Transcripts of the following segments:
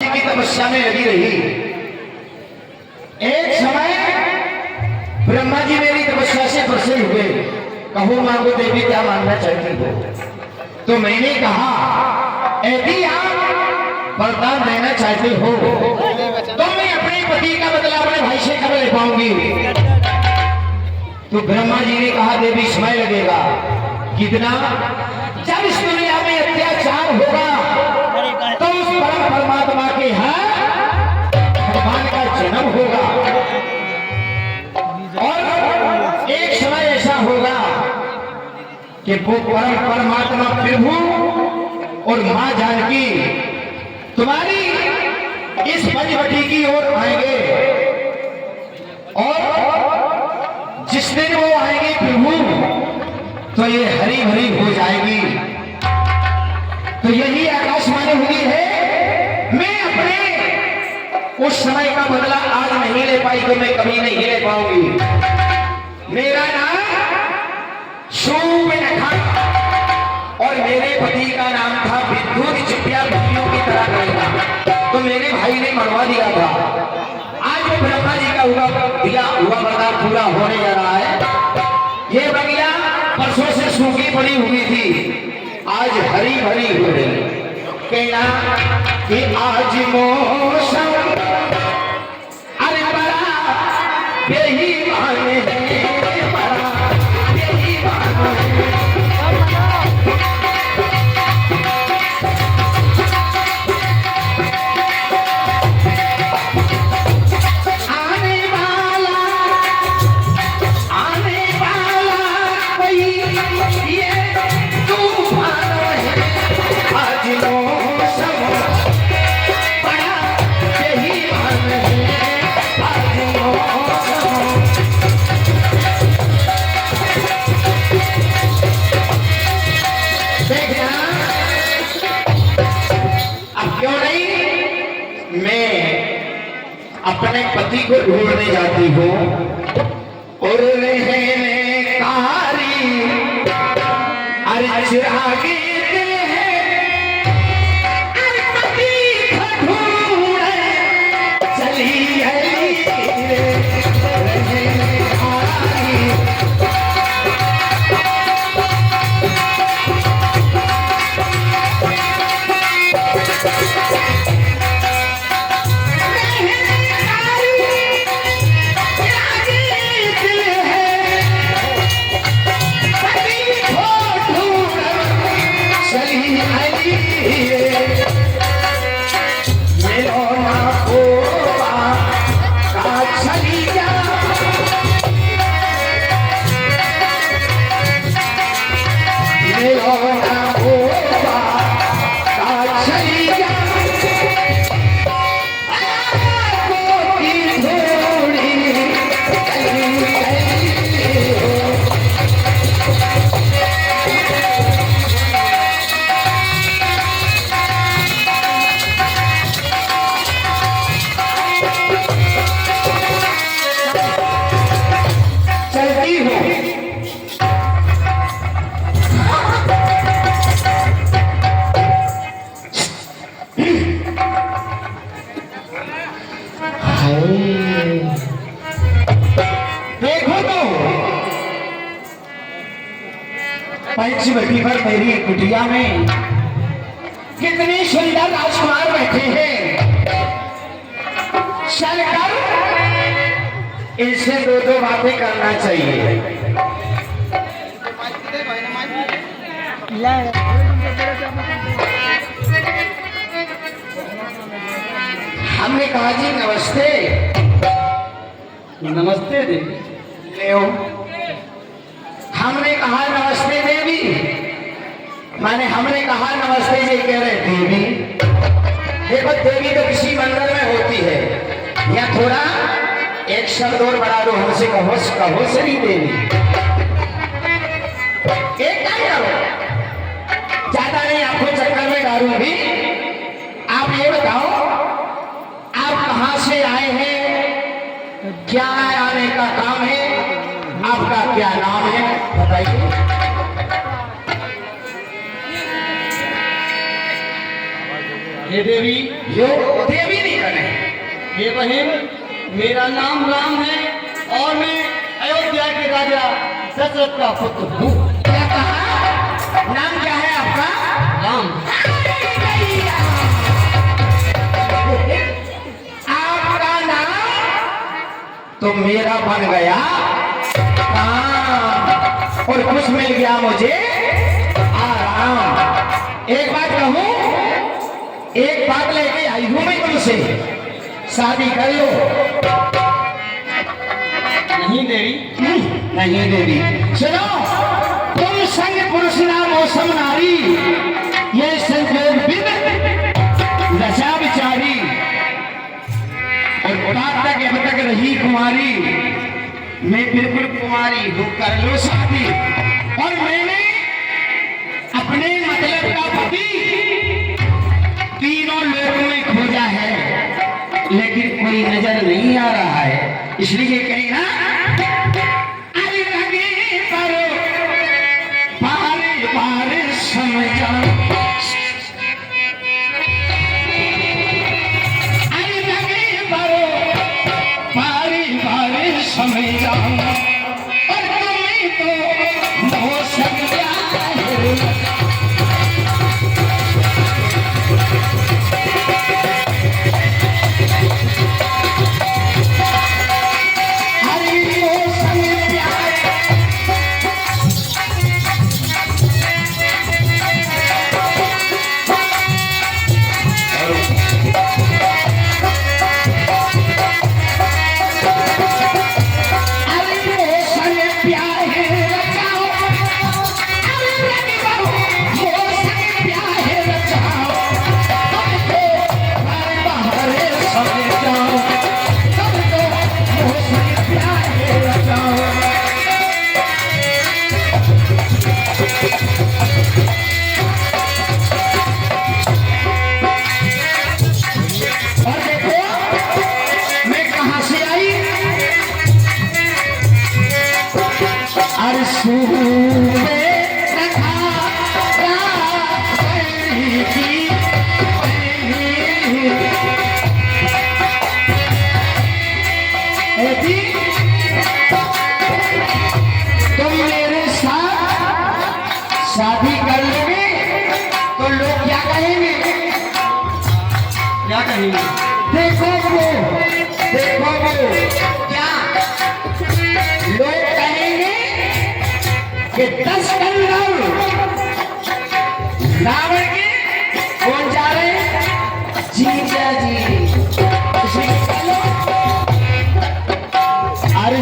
की तपस्या में लगी रही। एक समय ब्रह्मा जी मेरी तपस्या से प्रसन्न हुए। कहो मांगो देवी, क्या मांगना चाहती हो? तो मैंने कहा, यदि आप वरदान देना चाहते हो तो मैं अपने पति का बदला अपने भाई से कब ले पाऊंगी? तो ब्रह्मा जी ने कहा, देवी समय लगेगा। कितना? जब इस दुनिया में अत्याचार होगा तो उस परम परमात्मा के यहाँ भगवान का जन्म होगा। और एक समय ऐसा होगा कि वो परम परमात्मा प्रभु और मां जानकी तुम्हारी इस पंचवटी की ओर आएंगे। और जिस दिन वो आएंगे प्रभु, तो ये हरी भरी हो जाएगी। तो यही आकाशवाणी हुई है। मैं अपने उस समय का बदला आज नहीं ले पाई तो मैं कभी नहीं ले पाऊंगी। मेरा नाम शूर्पणखा और मेरे पति का नाम था विद्युत चिपिया भित्तियों की तरह रहेगा। तो मेरे भाई ने मरवा दिया था। आज वो ब्रह्मा जी का दिया हुआ वरदान पूरा होने जा रहा है। ये बगिया परसों से सूखी पड़ी हुई थी, आज हरी भरी हो गई। कहना कि आज मौसम अरे बड़ा बेईमान है, बड़ा बेईमान है। अपने पति को ढूंढने जाती हूँ और रहने कारी अरे चिरागी दिल है, अरे पति को ढूंढने चली आई रहने कारी। पंचवटी पर मेरी कुटिया में कितने सुंदर राजकुमार बैठे हैं। चलकर इनसे दो दो बातें करना चाहिए। हमने कहा जी नमस्ते। नमस्ते देवी। ले हमने कहा नमस्ते देवी, माने हमने कहा नमस्ते जी कह रहे देवी। देखो देवी तो किसी मंदिर में होती है, या थोड़ा एक शब्द और बढ़ा दो, हमसे कहो कहो श्री देवी। एक काम करो, ज्यादा नहीं आपको चक्कर में डालूंगी। आप ये बताओ आप कहां से आए हैं, क्या आने का काम है, आपका क्या नाम है बताइए। हे देवी, यो देवी नहीं बने। हे बहन, मेरा नाम राम है और मैं अयोध्या के राजा दशरथ का पुत्र हूँ। क्या कहा? नाम क्या है आपका? राम। आपका नाम तो मेरा बन गया राम और कुछ मिल गया मुझे आराम। एक बात कहूं, एक बात लेके आई हूं मैं तुमसे, शादी कर लो। नहीं देवी, नहीं देवी, सुनो, तुम संग पुरुष ना मौसम नारी, ये संयोग विद रचा बिचारी और बात तक अब तक रही कुमारी। मैं बिल्कुल कुमारी हूँ, कर लो शादी। और मैंने अपने मतलब का पति तीनों लोगों में खोजा है, लेकिन कोई नजर नहीं आ रहा है, इसलिए कहीं ना अरे लगे पर बारे बारे समझा, अरे लगे पर बारे बारे समझा और तुम्हें तो हो सकता है। तुम मेरे साथ शादी कर लोगे तो लोग क्या कहेंगे? क्या कहेंगे? देखो वो क्या लोग कहेंगे कि 10 कंगाल रावण के कौन जा रहे हैं? जीजा जी। अरे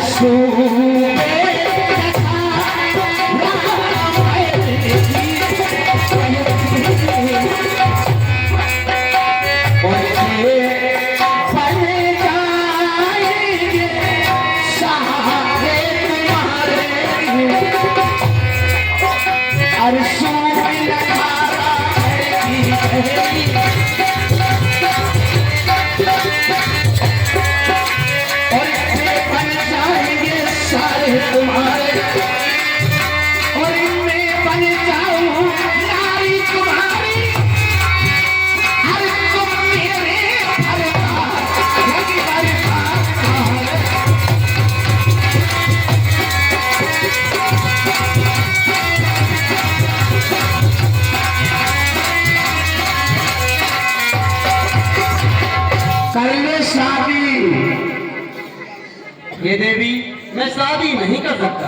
हे देवी, मैं शादी नहीं कर सकता।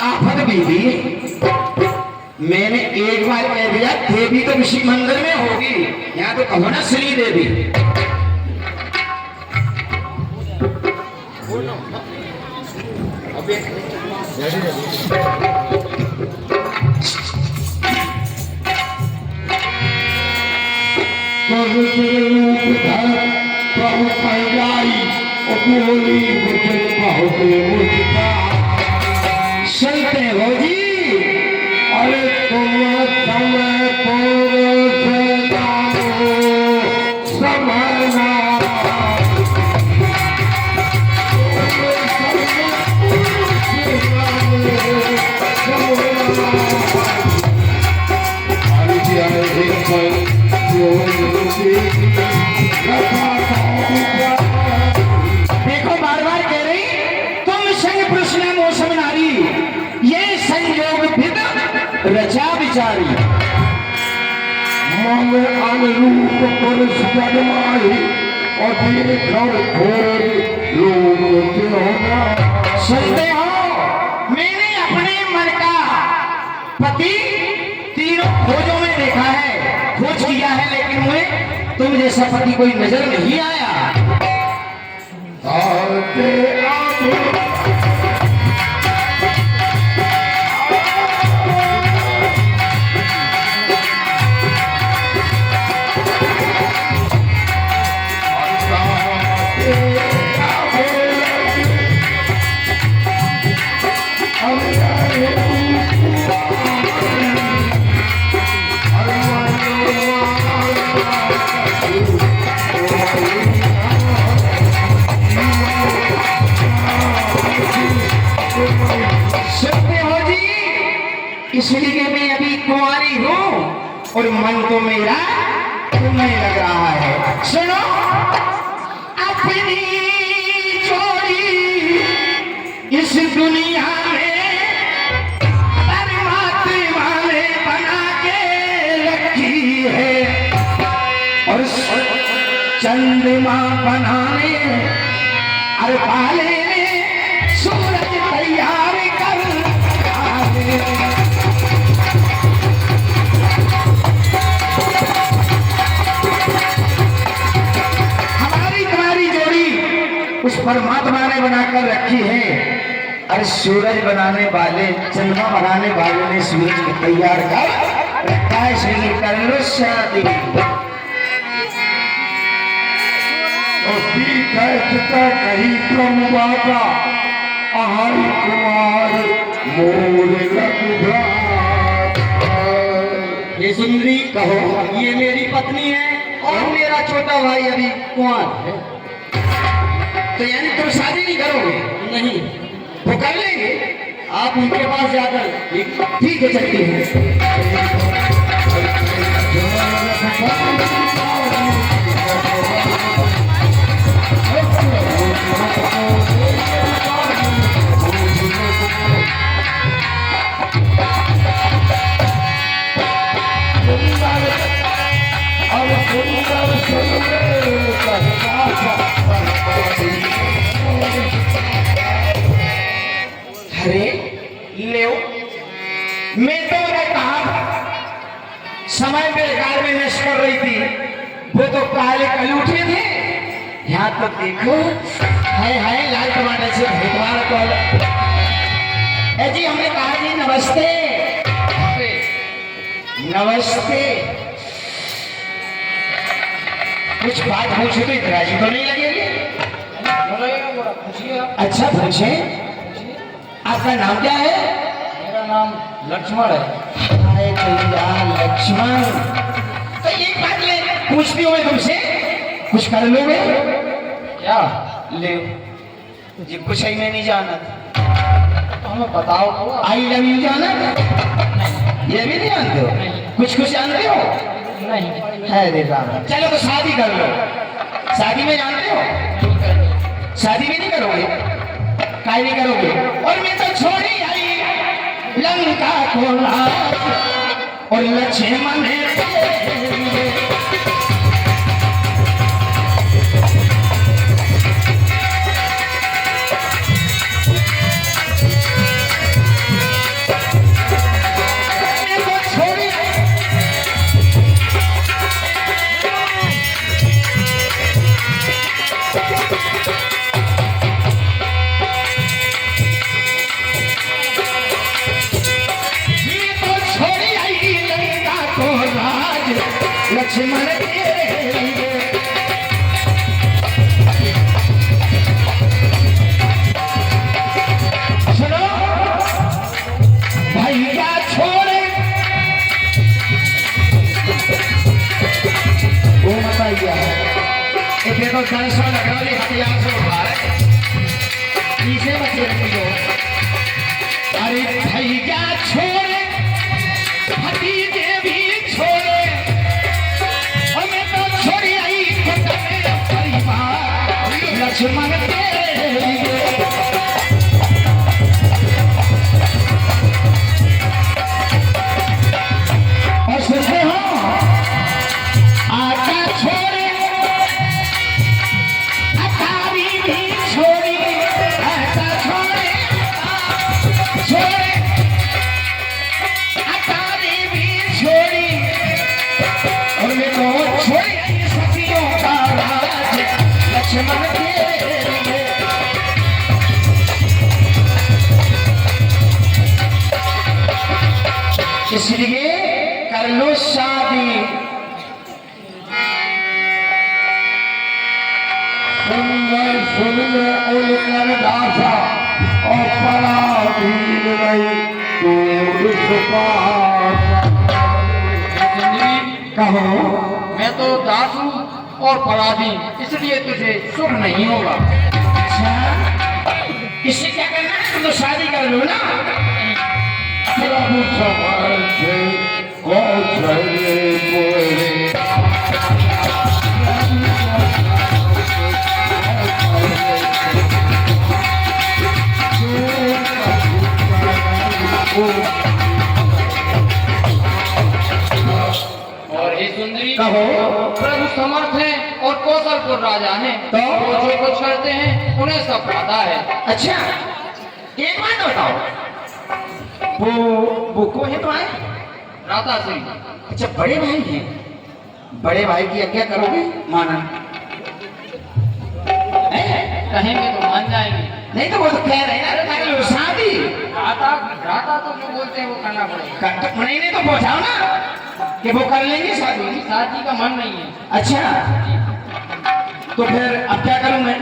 आफत बीवी, मैंने एक बार कह दिया देवी तो किसी मंदिर में होगी, यहाँ तो कहो ना श्री देवी। सुनते हो जी? अरे तुम समय समझना I बिचारी। मन अनुरूप पुरुष जन्माई और देखकर खोज लोग होना। सुनते हो, मैंने अपने मन का पति तीनों खोजों में देखा है, खोज किया है, लेकिन मुझे तुम जैसा पति कोई नजर नहीं आया। आते आते सुनते हो जी, इसलिए मैं अभी कुंवारी हूँ और मन तो मेरा तुम्हें लग रहा है। सुनो, अपनी जोड़ी इस दुनिया में परमात्मा ने बना के रखी है और चंद्रमा बनाने और पाले सूरज तैयार कर आए। हमारी तुम्हारी जोड़ी उस परमात्मा ने बनाकर रखी है। अरे सूरज बनाने वाले, चंद्रमा बनाने वाले ने सूरज को तैयार कर रखा है। इसलिए कर लो शादी। कही प्रमुबाका आहारी कुमार मोर ये सुंदरी कहो, ये मेरी पत्नी है और मेरा छोटा भाई अभी कुंवार है। तो यानी तुम शादी नहीं करोगे? नहीं, वो कर लेंगे। आप उनके पास जाकर ठीक है, चलती है। अरे ले, मैं तो कहा समय बेकार में नष्ट कर रही थी, वो तो काले कल उठे थे। यहाँ तो देखो, हाय लाल टमाटर से भेदभाव कॉल। जी हमने कहा जी नमस्ते। नमस्ते। कुछ बात पूछे तो इतराजी तो नहीं लगेगी? अच्छा पूछे, आपका नाम क्या है? मेरा नाम लक्ष्मण है। अरे भैया लक्ष्मण, तो एक बात ले पूछती हूँ मैं तुमसे, कुछ कर लोगे? क्या? ले जी, कुछ ही मैं नहीं जाना। हमें बताओ तो। आई लव यू जाना? ये भी नहीं जानते हो? कुछ जानते हो? नहीं। है रे राम। चलो तो शादी कर लो। शादी में जानते हो? शादी भी नहीं करोगे? काहे नहीं करोगे? और मैं तो छोड़ी आई लंका को राज और लक्ष्मण है। लक्ष्मण तेरे लिए सुनो भैया छोड़े वो भैया इतने तो 10 लगवाली हथियार से उठा रहे पीछे बच्चे रखी। अरे भैया छोड़े, भतीजे भी छोड़े, लक्ष्मण तेरे लिए। इसलिए कर लो शादी। सुन ले उनकर दासा और पराधीन नहीं दूर कहो मैं तो दास हूँ और पराधीन, इसलिए तुझे सुख नहीं होगा। अच्छा, इससे क्या करना है? तुम तो शादी कर लो ना। प्रभु समझे कौशले बोले और हे सुंदरी, कहो। प्रभु समर्थ है और कौशलपुर राजा है, तो वो जो कुछ करते हैं उन्हें सब पता है। अच्छा, एक बात बताओ, वो कौन है तुम्हारे? राधा सिंह। अच्छा, बड़े भाई हैं। बड़े भाई की आज्ञा करोगे? माना कहेंगे तो मान जाएंगे। नहीं तो वो तो कह रहे हैं ना, कर लो शादी। राधा तो जो बोलते हैं वो करना पड़ेगा। नहीं तो पहुंचाओ ना कि वो कर लेंगे शादी। शादी का मन नहीं है। अच्छा, तो फिर अब क्या करूं मैं?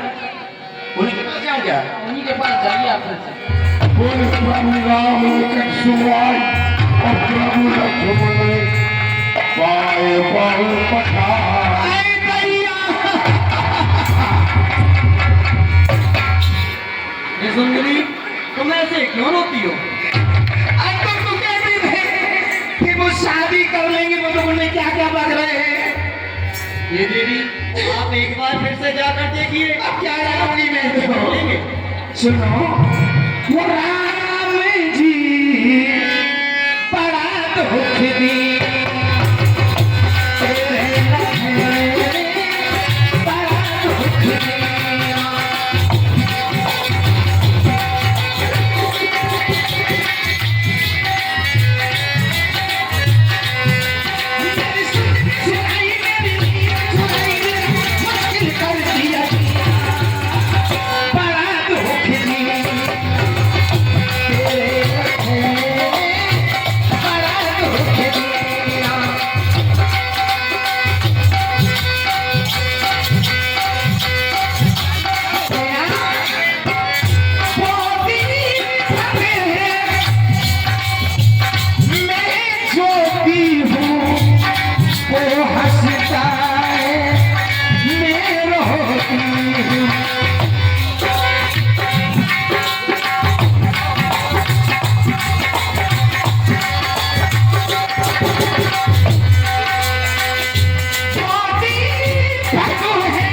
उन्हीं के पास जाऊं क्या? उन्हीं के पास जाइए आप फिर से। बोल प्रभु राम निकट सुनाई और प्रभु लक्ष्मण ने पाए बहु पठार। अरे दैया! हे सुंदरी, तुम ऐसे क्यों रोती हो? अब तो कहते थे कि वो शादी कर लेंगे, वो तो उन्हें क्या क्या बक रहे हैं। ये देवी, आप एक बार फिर से जाकर देखिए। अब क्या करूंगी मैं? बोलेंगे। सुनो, वो राम जी बड़ा दुख दी, तेरे लखन बड़ा दुख दिया। मेरी सुनाई मेरी नींद चुराई मेरी मुश्किल कर दिया, बड़ा दुख दिया। तेरे लखन बड़ा दुख दिया। वो हंसता है, मैं रोती हूँ। मोती भगो है,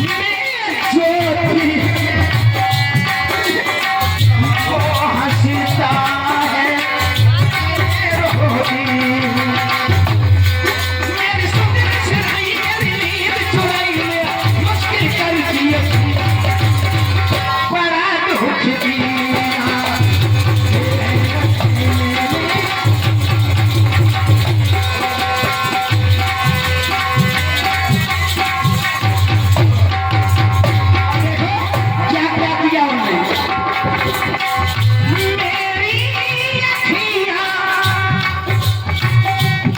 मैं ज्योति। वो हंसता है, मैं रोती हूँ। मेरी सुंदर सुनाई मेरी नींद चुराई मेरा मुश्किल कर दिया, बड़ा दुख दिया। देखो क्या क्या किया उन्होंने। मेरी अखियाँ,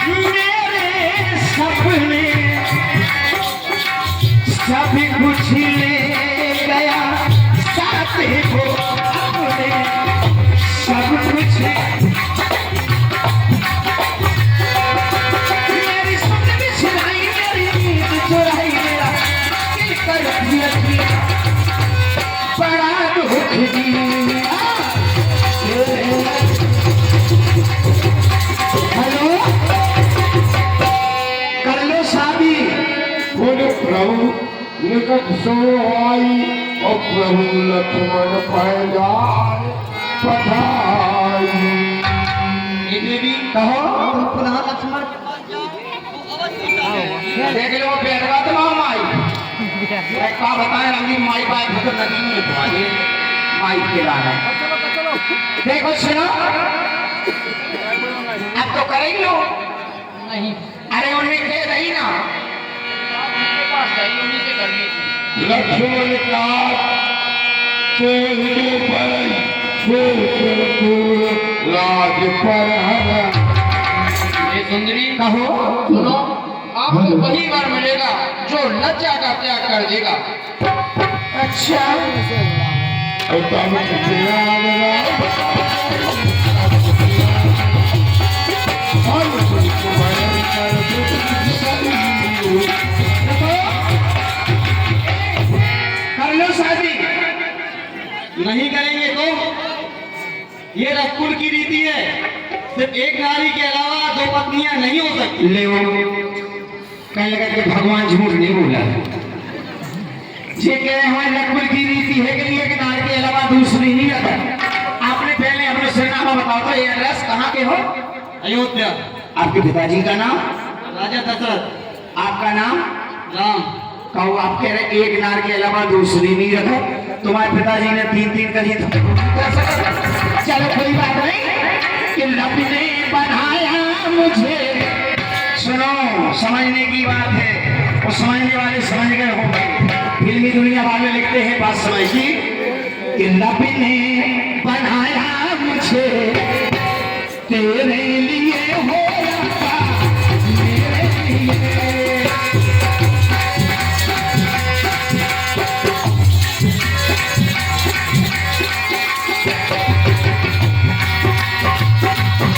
मेरे सपने, सब कुछ ले गया साथ को अपने, सब कुछ। मेरी सुंदर सुनाई मेरी नींद चुराई मेरा दिल कर दिया, बड़ा दुख दिया। हेलो, कर लो शादी। बोल प्रभु निकट सुनाई और प्रभु लक्ष्मण पाए जाए पठाई। ये देवी, कहो, पुनः लक्ष्मण के पास जाओ। देख लो बेटवा तो माई एक का बताए रंगी माई बाई भगत नदी में घुमा दे माई के लाना। देखो सुनो, अब तो करेंगे लो। नहीं, अरे उन्हें कह रही ना, उनके पास जाइए, उन्हीं से कर लीजिए। लक्ष्मण का तेरे पर दूर राज पर हरा। ये सुंदरी कहो सुनो, आपको वही वर मिलेगा जो लज्जा का त्याग कर देगा। अच्छा तब प्यार कर लो शादी। नहीं करेंगे तो ये रकुल की रीति है, सिर्फ एक नारी के अलावा दो पत्नियां नहीं हो सकती। ले वो कहने लगा कि भगवान झूठ नहीं बोला। ये कह रहे हमारे नकुल की रीति है कि एक नार के अलावा दूसरी नहीं रखा। आपने पहले अपने सरनामा बताओ तो ये एड्रेस कहाँ के हो? अयोध्या। आपके पिताजी का नाम? राजा दशरथ। आपका नाम? राम। कहो आप कह रहे एक नार के अलावा दूसरी नहीं रखा। तुम्हारे पिताजी ने 3-3 करी तो चलो कोई बात नहीं कि रब ने बनाया मुझे। सुनो समझने की बात है, और समझने वाले समझ गए होंगे। फिल्मी दुनिया वाले लिखते हैं बात समझिए कि रब ने बनाया मुझे तेरे लिए हो रखा मेरे लिए।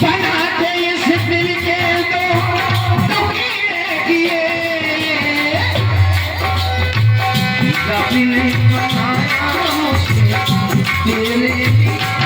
बनाते इस दिल के दो टुकड़े किए, रब ने बनाया मुझे तेरे लिए।